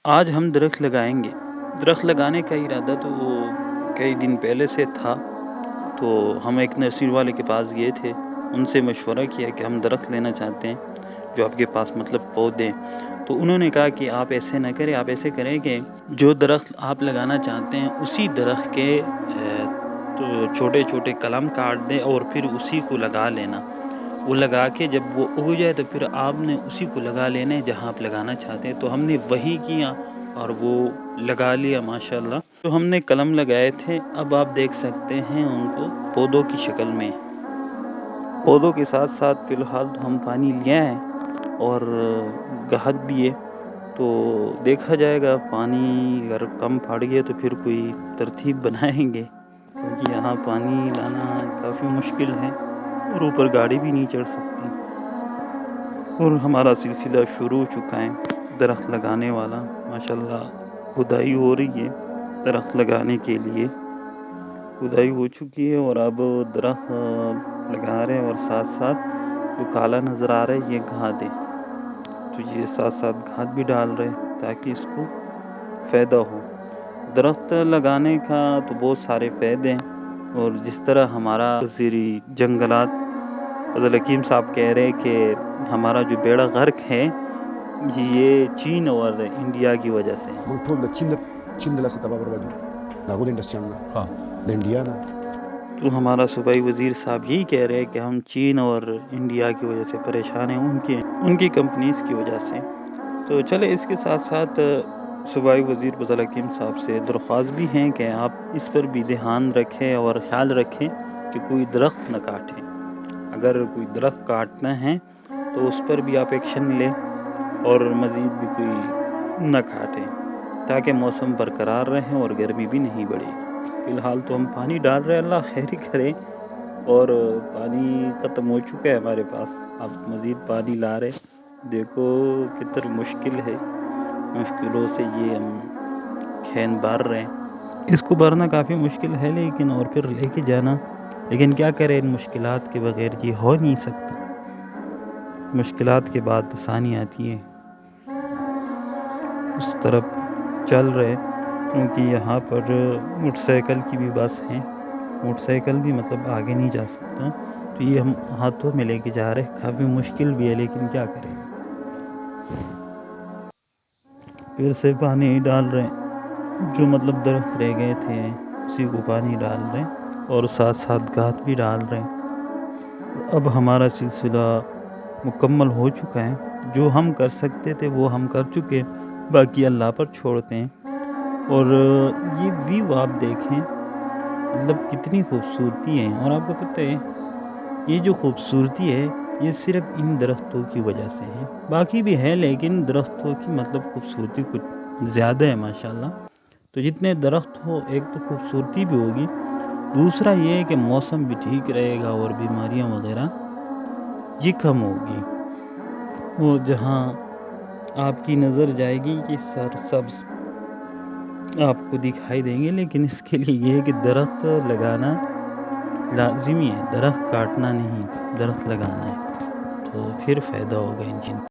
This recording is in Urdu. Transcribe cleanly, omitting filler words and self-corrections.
آج ہم درخت لگائیں گے۔ درخت لگانے کا ارادہ تو کئی دن پہلے سے تھا، تو ہم ایک نرسری والے کے پاس گئے تھے، ان سے مشورہ کیا کہ ہم درخت لینا چاہتے ہیں جو آپ کے پاس پودے، تو انہوں نے کہا کہ آپ ایسے نہ کریں، آپ ایسے کریں کہ جو درخت آپ لگانا چاہتے ہیں اسی درخت کے تو چھوٹے چھوٹے کلم کاٹ دیں اور پھر اسی کو لگا لینا، وہ لگا کے جب وہ اگ جائے تو پھر آپ نے اسی کو لگا لینا ہے جہاں آپ لگانا چاہتے ہیں۔ تو ہم نے وہی کیا اور وہ لگا لیا ماشاءاللہ۔ تو ہم نے قلم لگائے تھے، اب آپ دیکھ سکتے ہیں ان کو پودوں کی شکل میں، پودوں کے ساتھ ساتھ فی الحال تو ہم پانی لیا ہے اور گھاس بھی ہے، تو دیکھا جائے گا پانی اگر کم پڑ گیا تو پھر کوئی ترتیب بنائیں گے، کیونکہ یہاں پانی لانا کافی مشکل ہے اور اوپر گاڑی بھی نہیں چڑھ سکتی، اور ہمارا سلسلہ شروع ہو چکا ہے درخت لگانے والا ماشاءاللہ۔ کھدائی ہو رہی ہے درخت لگانے کے لیے، کھدائی ہو چکی ہے اور اب درخت لگا رہے ہیں، اور ساتھ ساتھ جو کالا نظر آ رہا ہے یہ گھاس ہے، تو یہ ساتھ ساتھ گھاس بھی ڈال رہے ہیں تاکہ اس کو فائدہ ہو۔ درخت لگانے کا تو بہت سارے فائدے ہیں، اور جس طرح ہمارا وزیر جنگلات فضل حکیم صاحب کہہ رہے کہ ہمارا جو بیڑا غرق ہے یہ چین اور انڈیا کی وجہ سے ہے۔ تو ہمارا صوبائی وزیر صاحب یہی کہہ رہے ہیں کہ ہم چین اور انڈیا کی وجہ سے پریشان ہیں، ان کی کمپنیز کی وجہ سے۔ تو چلے اس کے ساتھ ساتھ صوبائی وزیر فضل حکیم صاحب سے درخواست بھی ہیں کہ آپ اس پر بھی دھیان رکھیں اور خیال رکھیں کہ کوئی درخت نہ کاٹیں، اگر کوئی درخت کاٹنا ہے تو اس پر بھی آپ ایکشن لیں اور مزید بھی کوئی نہ کاٹیں تاکہ موسم برقرار رہے اور گرمی بھی نہیں بڑھے۔ فی الحال تو ہم پانی ڈال رہے ہیں، اللہ خیر کرے، اور پانی ختم ہو چکا ہے ہمارے پاس، اب مزید پانی لا رہے، دیکھو کتنا مشکل ہے، مشکلوں سے یہ ہم کھین بھر رہے ہیں، اس کو بھرنا کافی مشکل ہے لیکن اور پھر لے کے جانا، لیکن کیا کریں ان مشکلات کے بغیر یہ ہو نہیں سکتا، مشکلات کے بعد آسانی آتی ہے۔ اس طرف چل رہے کیونکہ یہاں پر موٹر سائیکل کی بھی بس ہیں، موٹر سائیکل بھی آگے نہیں جا سکتا، تو یہ ہم ہاتھوں میں لے کے جا رہے ہیں، کافی مشکل بھی ہے لیکن کیا کریں، پھر سے پانی ڈال رہے ہیں، جو درخت رہ گئے تھے اسی کو پانی ڈال رہے ہیں اور ساتھ ساتھ گھاس بھی ڈال رہے ہیں۔ اب ہمارا سلسلہ مکمل ہو چکا ہے، جو ہم کر سکتے تھے وہ ہم کر چکے، باقی اللہ پر چھوڑتے ہیں۔ اور یہ ویو آپ دیکھیں کتنی خوبصورتی ہے، اور آپ کو پتہ ہے یہ جو خوبصورتی ہے یہ صرف ان درختوں کی وجہ سے ہے، باقی بھی ہے لیکن درختوں کی خوبصورتی کچھ زیادہ ہے ماشاءاللہ۔ تو جتنے درخت ہو ایک تو خوبصورتی بھی ہوگی، دوسرا یہ ہے کہ موسم بھی ٹھیک رہے گا اور بیماریاں وغیرہ یہ کم ہوگی، وہ جہاں آپ کی نظر جائے گی کہ سرسبز آپ کو دکھائی دیں گے، لیکن اس کے لیے یہ ہے کہ درخت لگانا لازمی ہے، درخت کاٹنا نہیں، درخت لگانا ہے، تو پھر فائدہ ہوگا ان چیزوں۔